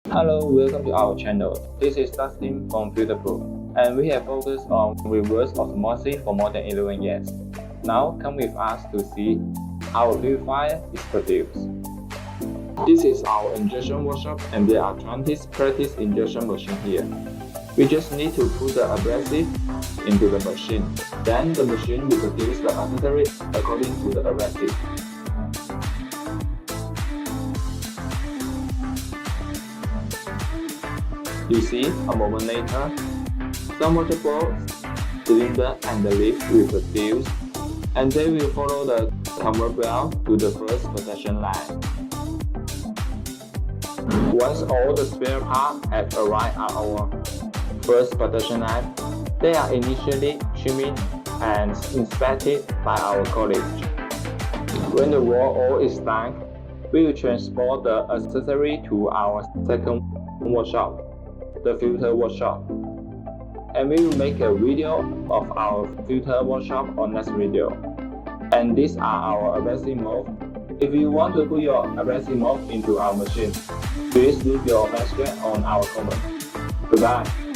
Hello, welcome to our channel. This is Dustin from FilterPro, and we have focused on reverse osmosis for more than 11 years. Now come with us to see how a purifier is produced. This is our injection workshop, and there are 20 practice injection machines here. We just need to put the abrasive into the machine. Then the machine will produce the accessory according to the abrasive. You see, a moment later, some water balls, cylinder and the leaf will produce, and they will follow the conveyor belt to the first production line. Once all the spare parts have arrived at our first production line, they are initially trimmed and inspected by our colleagues. When the raw oil is done, we will transport the accessory to our second workshop, the filter workshop, and we will make a video of our filter workshop on next video. And these are our abrasive mold. If you want to put your abrasive mold into our machine, please leave your message on our comment. Goodbye.